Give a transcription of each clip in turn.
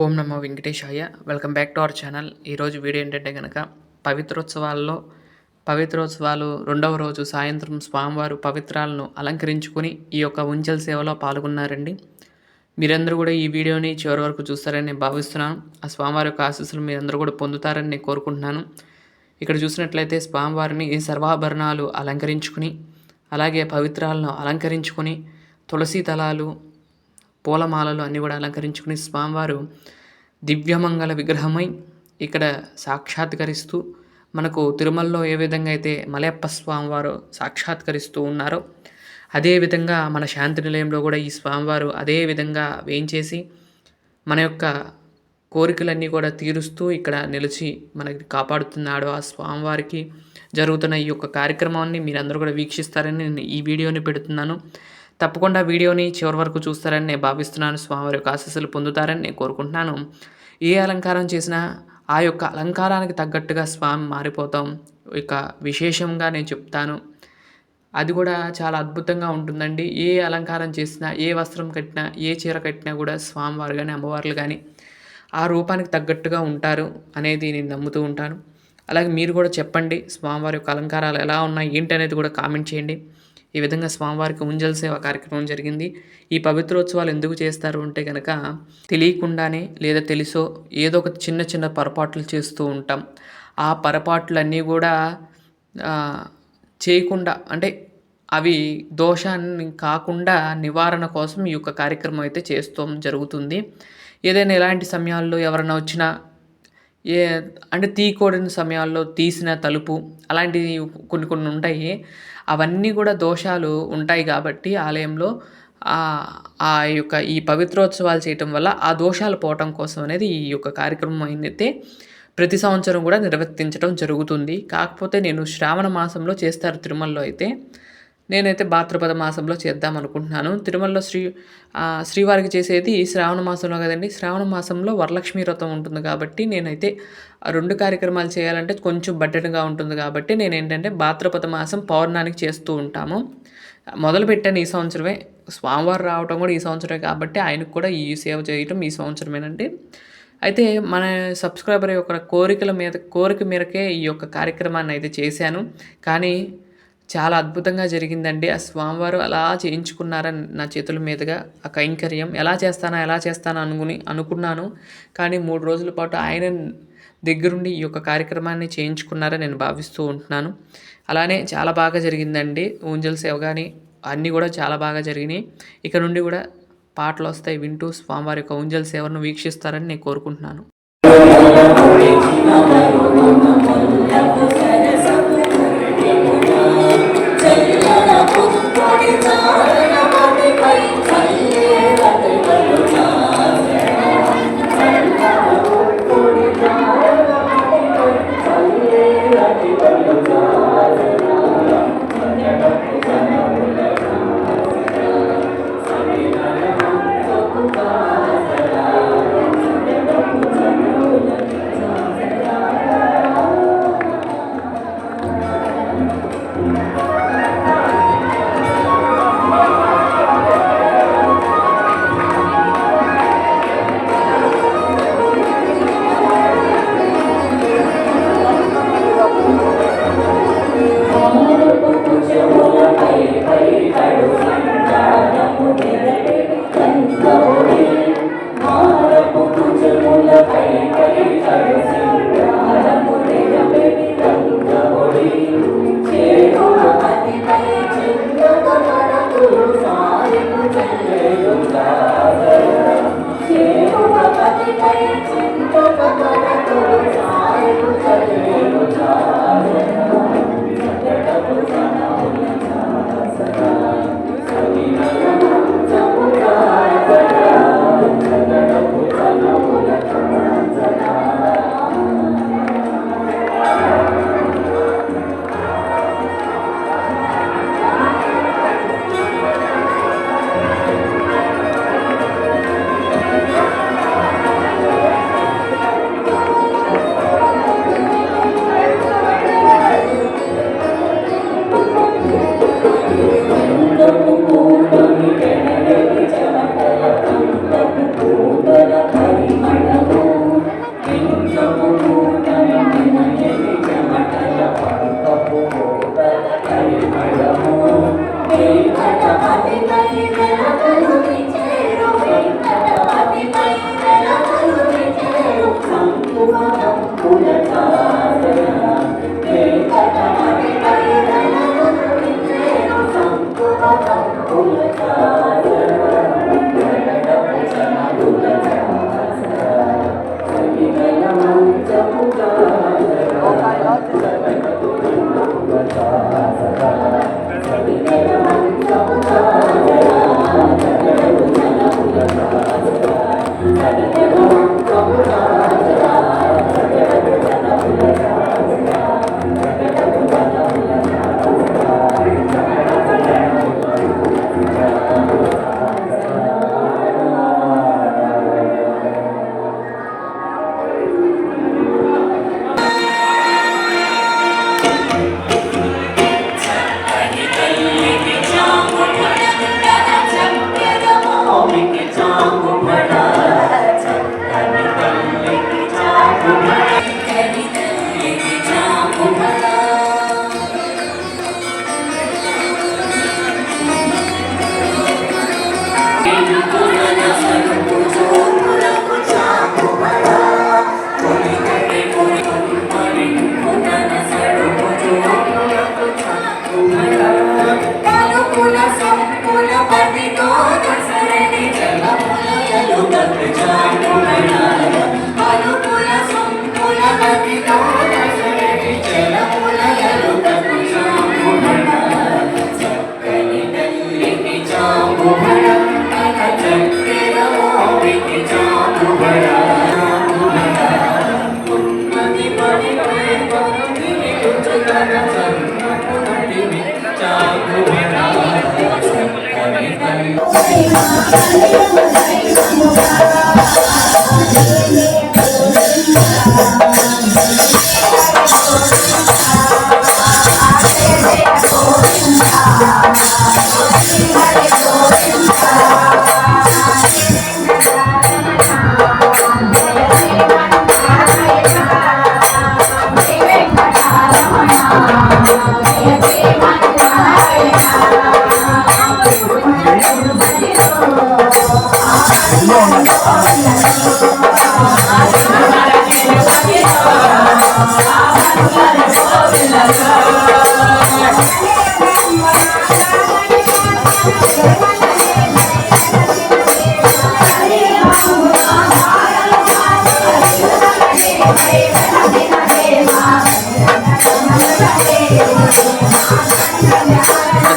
Om Namo Venkatesaya. Welcome back to our channel. ఈరోజు video ఏంటంటే గనక పవిత్రోత్సవాలు రెండవ రోజు సాయంత్రం స్వామివారు పవిత్రాలను అలంకరించుకొని ఈ యొక్క ఉంచెల సేవలో పాల్గొన్నారండి. మీరందరూ కూడా ఈ వీడియోని చివరి వరకు చూస్తారని నేను భావిస్తున్నాను. ఆ స్వామివారి యొక్క ఆశీస్సులు మీరందరూ కూడా పొందుతారని నేను కోరుకుంటున్నాను. ఇక్కడ చూసినట్లయితే స్వామివారిని సర్వాభరణాలు అలంకరించుకుని, అలాగే పవిత్రాలను అలంకరించుకొని, తులసి దళాలు, పూలమాలలు అన్నీ కూడా అలంకరించుకుని స్వామివారు దివ్యమంగళ విగ్రహమై ఇక్కడ సాక్షాత్కరిస్తూ మనకు తిరుమలలో ఏ విధంగా అయితే మలయప్ప స్వామివారు సాక్షాత్కరిస్తూ ఉన్నారో అదేవిధంగా మన శాంతి నిలయంలో కూడా ఈ స్వామివారు అదే విధంగా వేయించేసి మన యొక్క కోరికలన్నీ కూడా తీరుస్తూ ఇక్కడ నిలిచి మనకి కాపాడుతున్నాడు. ఆ స్వామివారికి జరుగుతున్న ఈ యొక్క కార్యక్రమాన్ని మీరందరూ కూడా వీక్షిస్తారని నేను ఈ వీడియోని పెడుతున్నాను. తప్పకుండా వీడియోని చివరి వరకు చూస్తారని నేను భావిస్తున్నాను. స్వామివారి యొక్క ఆశీస్సులు పొందుతారని నేను కోరుకుంటున్నాను. ఏ అలంకారం చేసినా ఆ యొక్క అలంకారానికి తగ్గట్టుగా స్వామి మారిపోతాం. ఇక విశేషంగా నేను చెప్తాను, అది కూడా చాలా అద్భుతంగా ఉంటుందండి. ఏ అలంకారం చేసినా, ఏ వస్త్రం కట్టినా, ఏ చీర కట్టినా కూడా స్వామివారు కానీ అమ్మవార్లు కానీ ఆ రూపానికి తగ్గట్టుగా ఉంటారు అనేది నేను నమ్ముతూ ఉంటాను. అలాగే మీరు కూడా చెప్పండి, స్వామివారి యొక్క అలంకారాలు ఎలా ఉన్నాయి ఏంటి అనేది కూడా కామెంట్ చేయండి. ఈ విధంగా స్వామివారికి ఉంజల్ సేవ కార్యక్రమం జరిగింది. ఈ పవిత్రోత్సవాలు ఎందుకు చేస్తారు అంటే కనుక తెలియకుండానే లేదా తెలుసో ఏదో ఒక చిన్న చిన్న పొరపాట్లు చేస్తూ ఉంటాం. ఆ పొరపాట్లన్నీ కూడా చేయకుండా, అంటే అవి దోషాన్ని కాకుండా నివారణ కోసం ఈ యొక్క కార్యక్రమం అయితే జరుగుతుంది. ఏదైనా ఎలాంటి సమయాల్లో ఎవరైనా వచ్చినా అంటే తీయకూడని సమయాల్లో తీసిన తలుపు అలాంటివి కొన్ని ఉంటాయి. అవన్నీ కూడా దోషాలు ఉంటాయి కాబట్టి ఆలయంలో ఆ యొక్క ఈ పవిత్రోత్సవాలు చేయటం వల్ల ఆ దోషాలు పోవటం కోసం అనేది ఈ యొక్క కార్యక్రమం అయితే ప్రతి సంవత్సరం కూడా నిర్వర్తించడం జరుగుతుంది. కాకపోతే నేను శ్రావణ మాసంలో చేస్తారు తిరుమలలో అయితే. నేనైతే భాద్రపద మాసంలో చేద్దాం అనుకుంటున్నాను. తిరుమలలో శ్రీవారికి చేసేది శ్రావణ మాసంలో కదండి. శ్రావణ మాసంలో వరలక్ష్మి వ్రతం ఉంటుంది కాబట్టి నేనైతే రెండు కార్యక్రమాలు చేయాలంటే కొంచెం బడ్డెట్గా ఉంటుంది కాబట్టి నేనేంటంటే భాద్రపద మాసం పౌర్ణానికి చేస్తూ ఉంటాము. మొదలుపెట్టాను ఈ సంవత్సరమే. స్వామివారు రావటం కూడా ఈ సంవత్సరమే కాబట్టి ఆయనకు కూడా ఈ సేవ చేయటం ఈ సంవత్సరమేనండి. అయితే మన సబ్స్క్రైబర్ యొక్క కోరిక మేరకే ఈ యొక్క కార్యక్రమాన్ని అయితే చేశాను. కానీ చాలా అద్భుతంగా జరిగిందండి. ఆ స్వామివారు అలా చేయించుకున్నారని నా చేతుల మీదుగా ఆ కైంకర్యం ఎలా చేస్తానా అనుకున్నాను. కానీ 3 రోజుల పాటు ఆయన దగ్గరుండి ఈ యొక్క కార్యక్రమాన్ని చేయించుకున్నారని నేను భావిస్తూ ఉంటున్నాను. అలానే చాలా బాగా జరిగిందండి. ఊంజల్ సేవ కానీ అన్నీ కూడా చాలా బాగా జరిగినాయి. ఇక నుండి కూడా పాటలు వస్తాయి, వింటూ స్వామివారి యొక్క ఊంజల్ సేవను వీక్షిస్తారని నేను కోరుకుంటున్నాను.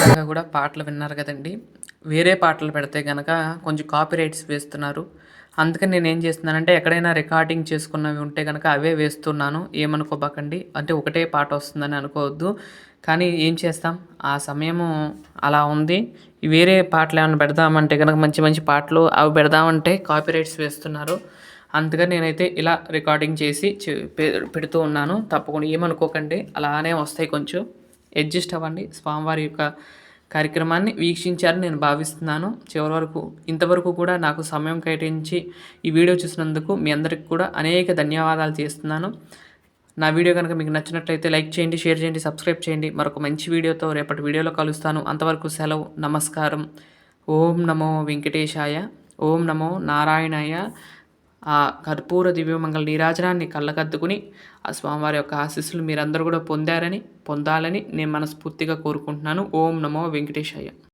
విధంగా కూడా పాటలు విన్నారు కదండి. వేరే పాటలు పెడితే గనక కొంచెం కాపీరైట్స్ వేస్తున్నారు. అందుకని నేనేం చేస్తున్నానంటే ఎక్కడైనా రికార్డింగ్ చేసుకున్నవి ఉంటే గనక అవే వేస్తున్నాను. ఏమనుకోబాకండి. అంటే ఒకటే పాట వస్తుందని అనుకోవద్దు. కానీ ఏం చేస్తాం, ఆ సమయము అలా ఉంది. వేరే పాటలు ఏమైనా పెడదామంటే గనక మంచి మంచి పాటలు అవి పెడదామంటే కాపీరైట్స్ వేస్తున్నారు. అందుకని నేనైతే ఇలా రికార్డింగ్ చేసి పెడుతూ ఉన్నాను. తప్పకుండా ఏమనుకోకండి. అలానే వస్తాయి, కొంచెం అడ్జస్ట్ అవ్వండి. స్వామివారి యొక్క కార్యక్రమాన్ని వీక్షించారని నేను భావిస్తున్నాను. చివరి వరకు ఇంతవరకు కూడా నాకు సమయం కేటాయించి ఈ వీడియో చూసినందుకు మీ అందరికి కూడా అనేక ధన్యవాదాలు చేస్తున్నాను. నా వీడియో కనుక మీకు నచ్చినట్లయితే లైక్ చేయండి, షేర్ చేయండి, సబ్స్క్రైబ్ చేయండి. మరొక మంచి వీడియోతో రేపటి వీడియోలో కలుస్తాను. అంతవరకు సెలవు. నమస్కారం. ఓం నమో వెంకటేశాయ. ఓం నమో నారాయణాయ. ఆ కర్పూర దివ్యమంగళ నీరాజనాన్ని కళ్ళకద్దుకుని ఆ స్వామివారి యొక్క ఆశీస్సులు మీరందరూ కూడా పొందాలని, పొందాలని నేను మనస్ఫూర్తిగా కోరుకుంటున్నాను. ఓం నమో వెంకటేశాయ.